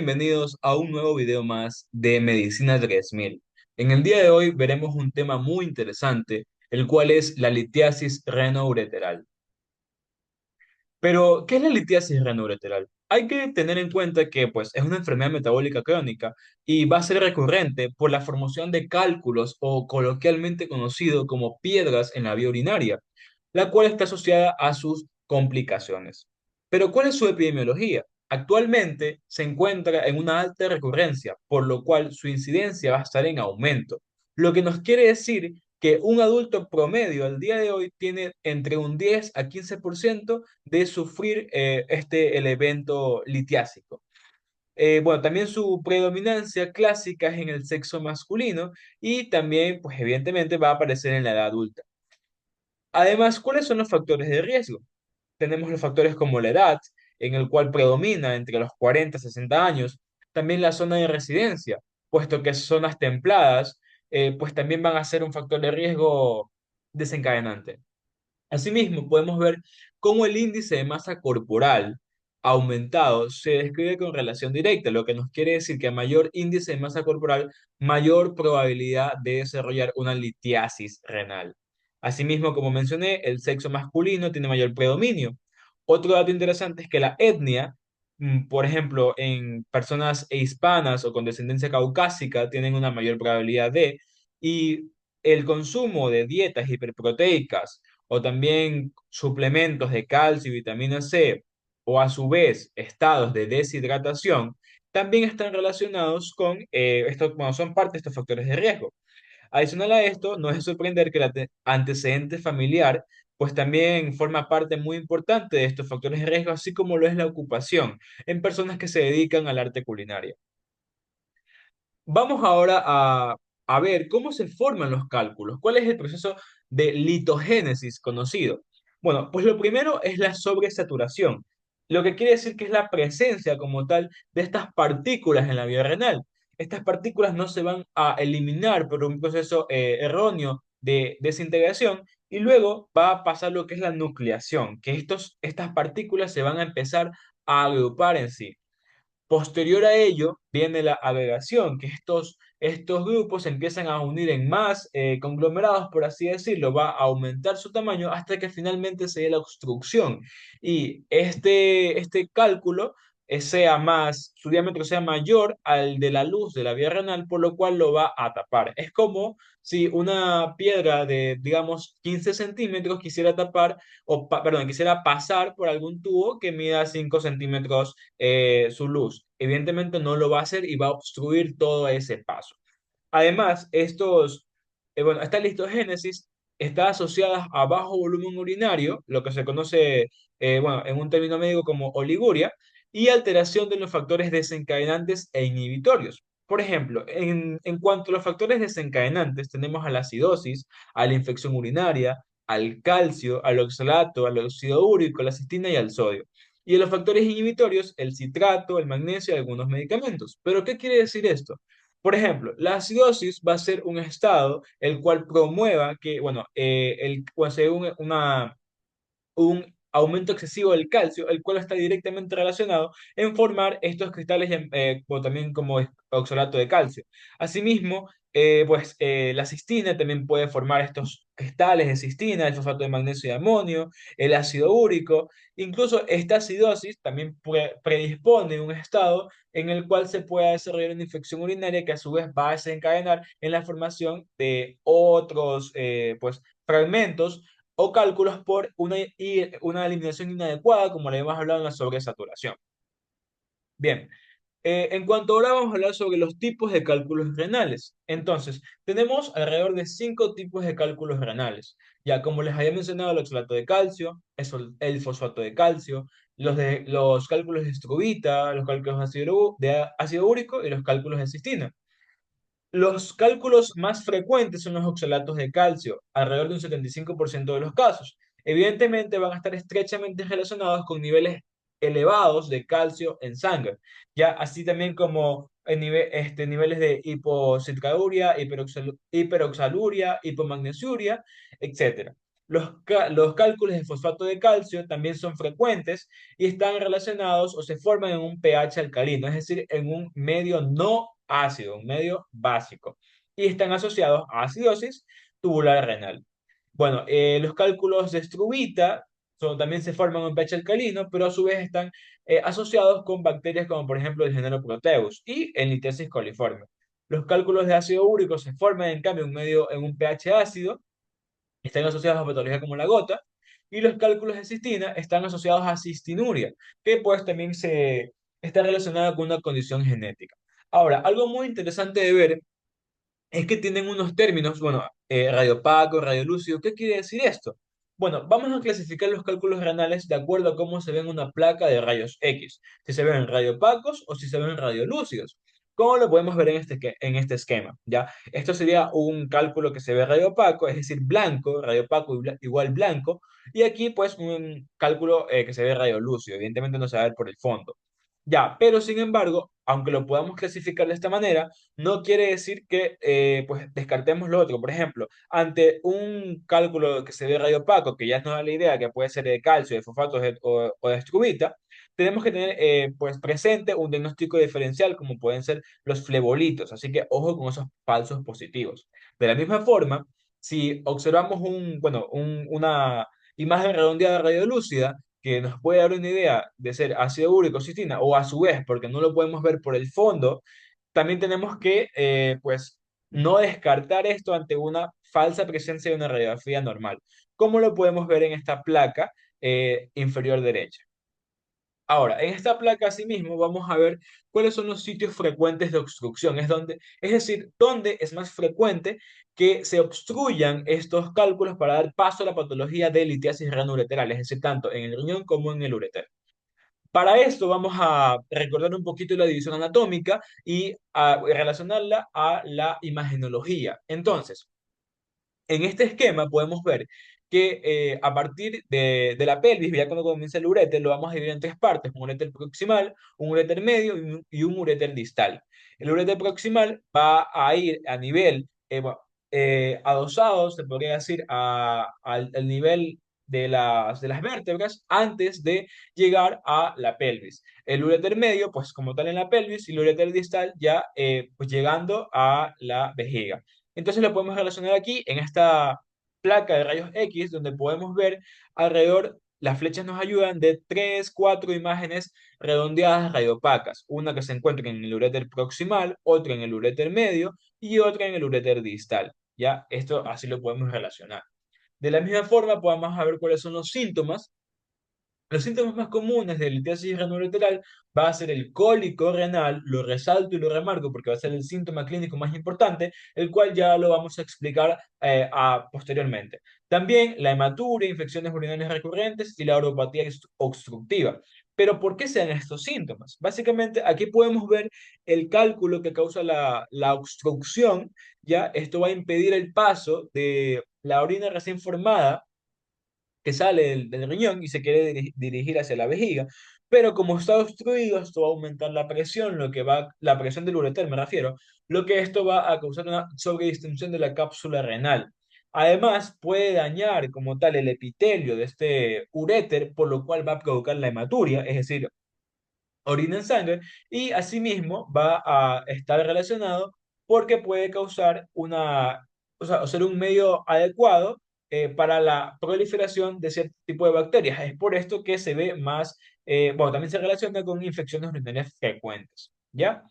bienvenidos a un nuevo video más de Medicina 3000. En el día de hoy veremos un tema muy interesante, el cual es la litiasis renoureteral. Pero, ¿qué es la litiasis renoureteral? Hay que tener en cuenta que es una enfermedad metabólica crónica y va a ser recurrente por la formación de cálculos o coloquialmente conocido como piedras en la vía urinaria, la cual está asociada a sus complicaciones. Pero, ¿cuál es su epidemiología? Actualmente se encuentra en una alta recurrencia, por lo cual su incidencia va a estar en aumento, lo que nos quiere decir que un adulto promedio al día de hoy tiene entre un 10 a 15% de sufrir el evento litiásico. Bueno, también su predominancia clásica es en el sexo masculino y también, pues evidentemente, va a aparecer en la edad adulta. Además, ¿cuáles son los factores de riesgo? Tenemos los factores como la edad, en el cual predomina entre los 40 y 60 años, también la zona de residencia, puesto que zonas templadas, pues también van a ser un factor de riesgo desencadenante. Asimismo, podemos ver cómo el índice de masa corporal aumentado se describe con relación directa, lo que nos quiere decir que a mayor índice de masa corporal, mayor probabilidad de desarrollar una litiasis renal. Asimismo, como mencioné, el sexo masculino tiene mayor predominio. Otro dato interesante es que la etnia, por ejemplo, en personas hispanas o con descendencia caucásica, tienen una mayor probabilidad y el consumo de dietas hiperproteicas o también suplementos de calcio y vitamina C, o a su vez estados de deshidratación, también están relacionados con bueno, son parte de estos factores de riesgo. Adicional a esto, no es de sorprender que el antecedente familiar, pues también forma parte muy importante de estos factores de riesgo, así como lo es la ocupación en personas que se dedican al arte culinario. Vamos ahora a ver cómo se forman los cálculos, cuál es el proceso de litogénesis conocido. Bueno, pues lo primero es la sobresaturación, lo que quiere decir que es la presencia como tal de estas partículas en la vía renal. Estas partículas no se van a eliminar por un proceso erróneo de desintegración y luego va a pasar lo que es la nucleación, que estas partículas se van a empezar a agrupar en sí. Posterior a ello viene la agregación, que estos grupos se empiezan a unir en más conglomerados, por así decirlo, va a aumentar su tamaño hasta que finalmente se dé la obstrucción. Y este cálculo su diámetro sea mayor al de la luz de la vía renal, por lo cual lo va a tapar. Es como si una piedra de, digamos, 15 centímetros quisiera tapar, perdón, quisiera pasar por algún tubo que mida 5 centímetros su luz. Evidentemente no lo va a hacer y va a obstruir todo ese paso. Además, bueno, esta listogénesis está asociada a bajo volumen urinario, lo que se conoce, bueno, en un término médico como oliguria, y alteración de los factores desencadenantes e inhibitorios. Por ejemplo, en cuanto a los factores desencadenantes, tenemos a la acidosis, a la infección urinaria, al calcio, al oxalato, al óxido úrico, a la cistina y al sodio. Y en los factores inhibitorios, el citrato, el magnesio y algunos medicamentos. ¿Pero qué quiere decir esto? Por ejemplo, la acidosis va a ser un estado el cual promueva que, bueno, o sea, un aumento excesivo del calcio, el cual está directamente relacionado en formar estos cristales, o también como oxalato de calcio. Asimismo, la cistina también puede formar estos cristales de cistina, el fosfato de magnesio y amonio, el ácido úrico. Incluso esta acidosis también predispone un estado en el cual se pueda desarrollar una infección urinaria que a su vez va a desencadenar en la formación de otros fragmentos o cálculos por una eliminación inadecuada, como le hemos hablado en la sobresaturación. Bien, en cuanto ahora vamos a hablar sobre los tipos de cálculos renales. Entonces, tenemos alrededor de 5 tipos de cálculos renales. Ya como les había mencionado, el oxalato de calcio, el fosfato de calcio, los cálculos de struvita, los cálculos de ácido úrico y los cálculos de cistina. Los cálculos más frecuentes son los oxalatos de calcio, alrededor de un 75% de los casos. Evidentemente van a estar estrechamente relacionados con niveles elevados de calcio en sangre, ya así también como niveles de hipocitraluria, hiperoxaluria, hipomagnesiuria, etcétera. Los cálculos de fosfato de calcio también son frecuentes y están relacionados o se forman en un pH alcalino, es decir, en un medio no ácido, un medio básico, y están asociados a acidosis tubular renal. Bueno, los cálculos de struvita también se forman en pH alcalino, pero a su vez están asociados con bacterias como por ejemplo el género Proteus y en litesis coliforme. Los cálculos de ácido úrico se forman en cambio en un pH ácido, están asociados a patologías como la gota, y los cálculos de cistina están asociados a cistinuria, que pues también está relacionada con una condición genética. Ahora, algo muy interesante de ver es que tienen unos términos, bueno, radiopaco, radiolúcido. ¿Qué quiere decir esto? Bueno, vamos a clasificar los cálculos renales de acuerdo a cómo se ve en una placa de rayos X, si se ven radiopacos o si se ven radiolúcidos. ¿Cómo lo podemos ver en este esquema? ¿Ya? Esto sería un cálculo que se ve radiopaco, es decir, blanco, radiopaco igual blanco, y aquí pues un cálculo que se ve radiolúcido, evidentemente no se va a ver por el fondo. Ya, pero sin embargo, aunque lo podamos clasificar de esta manera, no quiere decir que pues descartemos lo otro. Por ejemplo, ante un cálculo que se ve radiopaco, que ya nos da la idea que puede ser de calcio, de fosfatos o de estrubita, tenemos que tener pues presente un diagnóstico diferencial como pueden ser los flebolitos. Así que ojo con esos falsos positivos. De la misma forma, si observamos una imagen redondeada radiolúcida, que nos puede dar una idea de ser ácido úrico, cistina, o a su vez, porque no lo podemos ver por el fondo, también tenemos que, pues, no descartar esto ante una falsa presencia de una radiografía normal, como lo podemos ver en esta placa inferior derecha. Ahora, en esta placa asimismo vamos a ver cuáles son los sitios frecuentes de obstrucción, es decir, dónde es más frecuente que se obstruyan estos cálculos para dar paso a la patología de litiasis renoureteral, es decir, tanto en el riñón como en el ureter. Para esto vamos a recordar un poquito la división anatómica y a relacionarla a la imagenología. Entonces, en este esquema podemos ver que a partir de la pelvis, ya cuando comienza el uréter, lo vamos a dividir en tres partes: un uréter proximal, un uréter medio y un uréter distal. El uréter proximal va a ir a nivel, adosado, se podría decir, al nivel de las vértebras antes de llegar a la pelvis. El uréter medio, pues como tal en la pelvis, y el uréter distal ya pues llegando a la vejiga. Entonces lo podemos relacionar aquí en esta placa de rayos X, donde podemos ver alrededor, las flechas nos ayudan de 3, 4 imágenes redondeadas radiopacas, una que se encuentra en el uréter proximal, otra en el uréter medio y otra en el uréter distal. Ya, esto así lo podemos relacionar. De la misma forma, podemos ver cuáles son los síntomas. Los síntomas más comunes de litiasis renal va a ser el cólico renal, lo resalto y lo remarco porque va a ser el síntoma clínico más importante, el cual ya lo vamos a explicar posteriormente. También la hematuria, infecciones urinarias recurrentes y la uropatía obstructiva. Pero ¿por qué se dan estos síntomas? Básicamente aquí podemos ver el cálculo que causa la obstrucción, ya esto va a impedir el paso de la orina recién formada que sale del riñón y se quiere dirigir hacia la vejiga. Pero como está obstruido, esto va a aumentar la presión, la presión del ureter me refiero, lo que esto va a causar una sobredistensión de la cápsula renal. Además, puede dañar como tal el epitelio de este uréter, por lo cual va a provocar la hematuria, es decir, orina en sangre, y asimismo va a estar relacionado porque puede causar o ser un medio adecuado para la proliferación de cierto tipo de bacterias. Es por esto que se ve más, bueno, también se relaciona con infecciones urinarias frecuentes, ¿ya?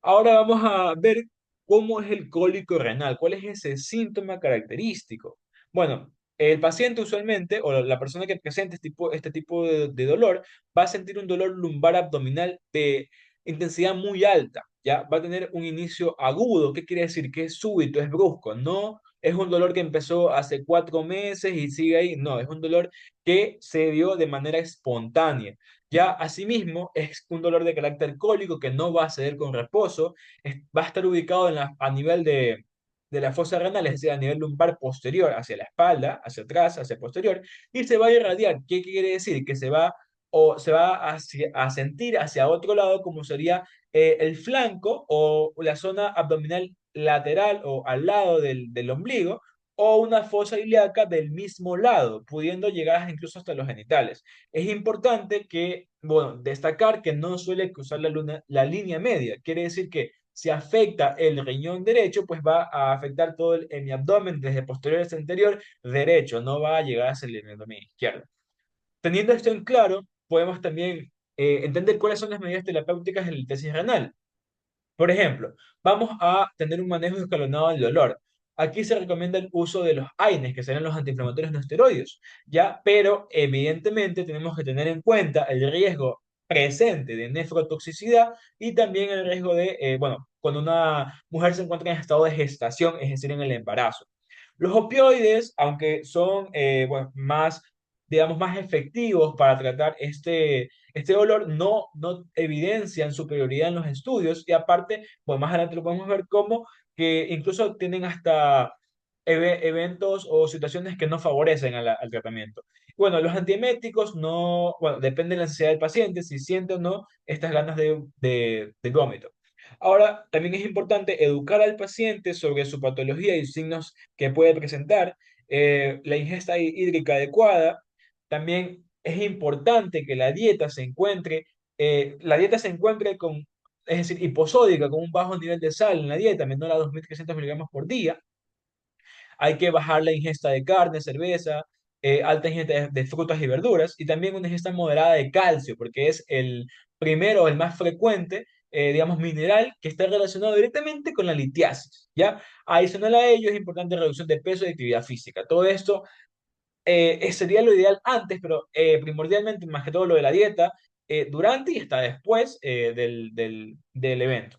Ahora vamos a ver cómo es el cólico renal, cuál es ese síntoma característico. Bueno, el paciente usualmente, o la persona que presenta este tipo de dolor, va a sentir un dolor lumbar abdominal de intensidad muy alta, ¿ya? Va a tener un inicio agudo. ¿Qué quiere decir? Que es súbito, es brusco. No es un dolor que empezó hace 4 meses y sigue ahí. No, es un dolor que se dio de manera espontánea. Ya asimismo es un dolor de carácter cólico que no va a ceder con reposo, va a estar ubicado a nivel de la fosa renal, es decir, a nivel lumbar posterior, hacia la espalda, hacia atrás, hacia posterior, y se va a irradiar. ¿Qué quiere decir? Que se va a sentir hacia otro lado, como sería el flanco o la zona abdominal lateral o al lado del ombligo, o una fosa ilíaca del mismo lado, pudiendo llegar incluso hasta los genitales. Es importante que, bueno, destacar que no suele cruzar la línea media. Quiere decir que si afecta el riñón derecho, pues va a afectar todo mi abdomen desde posterior hasta anterior derecho, no va a llegar hasta el abdomen izquierdo. Teniendo esto en claro, podemos también entender cuáles son las medidas terapéuticas de la litis renal. Por ejemplo, vamos a tener un manejo escalonado del dolor. Aquí se recomienda el uso de los AINES, que serán los antiinflamatorios no esteroides, ¿ya? Pero evidentemente tenemos que tener en cuenta el riesgo presente de nefrotoxicidad y también el riesgo de, bueno, cuando una mujer se encuentra en estado de gestación, es decir, en el embarazo. Los opioides, aunque son bueno, más, digamos, más efectivos para tratar este dolor, no evidencian superioridad en los estudios y aparte, pues más adelante lo podemos ver como que incluso tienen hasta eventos o situaciones que no favorecen al tratamiento. Bueno, los antieméticos no, bueno, depende de la necesidad del paciente, si siente o no estas ganas de vómito. Ahora, también es importante educar al paciente sobre su patología y signos que puede presentar, la ingesta hídrica adecuada. También es importante que la dieta se encuentre con, es decir, hiposódica, con un bajo nivel de sal en la dieta, menor a 2.300 miligramos por día. Hay que bajar la ingesta de carne, cerveza, alta ingesta de frutas y verduras y también una ingesta moderada de calcio, porque es el primero, el más frecuente, digamos, mineral que está relacionado directamente con la litiasis, ¿ya? Adicional a ello es importante reducción de peso y actividad física. Todo esto sería lo ideal antes, pero primordialmente, más que todo lo de la dieta, durante y hasta después del evento.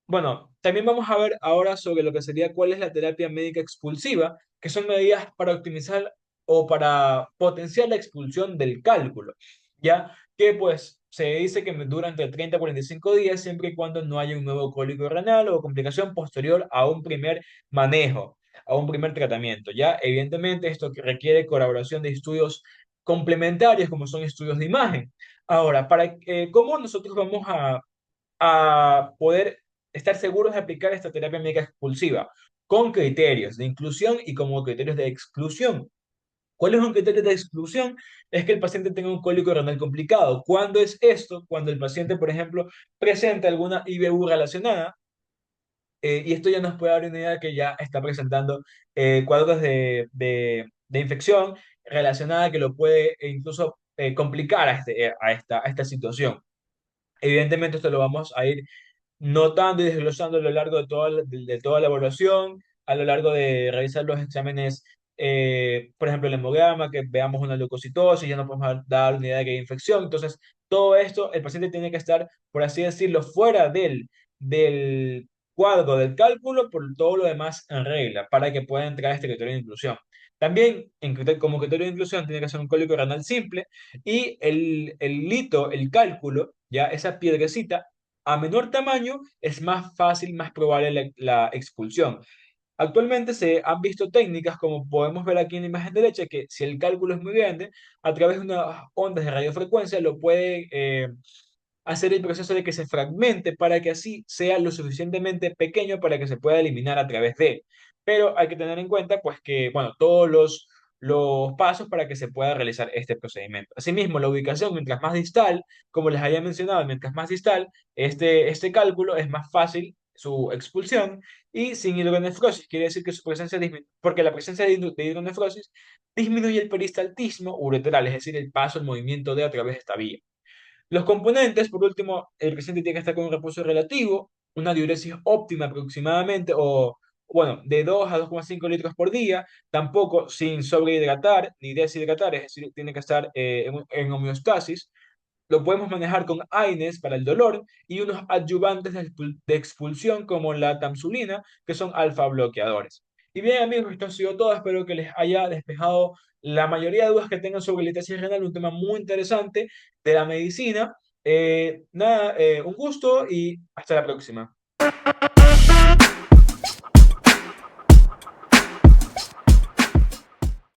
Bueno, también vamos a ver ahora sobre lo que sería cuál es la terapia médica expulsiva, que son medidas para optimizar o para potenciar la expulsión del cálculo, ya que pues se dice que dura entre 30 a 45 días siempre y cuando no haya un nuevo cólico renal o complicación posterior a un primer manejo, a un primer tratamiento, ya evidentemente esto que requiere colaboración de estudios complementarios como son estudios de imagen. Ahora, ¿cómo nosotros vamos a poder estar seguros de aplicar esta terapia médica expulsiva con criterios de inclusión y como criterios de exclusión? ¿Cuál es un criterio de exclusión? Es que el paciente tenga un cólico renal complicado. ¿Cuándo es esto? Cuando el paciente, por ejemplo, presenta alguna IBU relacionada, y esto ya nos puede dar una idea que ya está presentando cuadros de infección relacionada que lo puede incluso complicar a esta situación. Evidentemente, esto lo vamos a ir notando y desglosando a lo largo de toda la evaluación, a lo largo de revisar los exámenes, por ejemplo, el hemograma, que veamos una leucocitosis, ya nos podemos dar una idea de que hay infección. Entonces, todo esto, el paciente tiene que estar, por así decirlo, fuera del cuadro del cálculo, por todo lo demás en regla, para que pueda entrar a este criterio de inclusión. También, como criterio de inclusión, tiene que ser un cólico renal simple y el lito, el cálculo, ya esa piedrecita, a menor tamaño es más fácil, más probable la expulsión. Actualmente se han visto técnicas, como podemos ver aquí en la imagen derecha, que si el cálculo es muy grande, a través de unas ondas de radiofrecuencia lo puede hacer el proceso de que se fragmente para que así sea lo suficientemente pequeño para que se pueda eliminar a través de él. Pero hay que tener en cuenta, pues, que, bueno, todos los pasos para que se pueda realizar este procedimiento. Asimismo, la ubicación, mientras más distal, como les había mencionado, mientras más distal, este cálculo es más fácil su expulsión y sin hidronefrosis, quiere decir que su presencia disminuye, porque la presencia de hidronefrosis disminuye el peristaltismo uretral, es decir, el paso, el movimiento de a través de esta vía. Los componentes, por último, el paciente tiene que estar con un reposo relativo, una diuresis óptima aproximadamente, o bueno, de 2 a 2,5 litros por día, tampoco sin sobrehidratar ni deshidratar, es decir, tiene que estar en homeostasis. Lo podemos manejar con AINES para el dolor y unos adyuvantes de expulsión como la tamsulina, que son alfa bloqueadores. Y bien, amigos, esto ha sido todo. Espero que les haya despejado la mayoría de dudas que tengan sobre la litiasis renal, un tema muy interesante de la medicina. Nada, un gusto y hasta la próxima.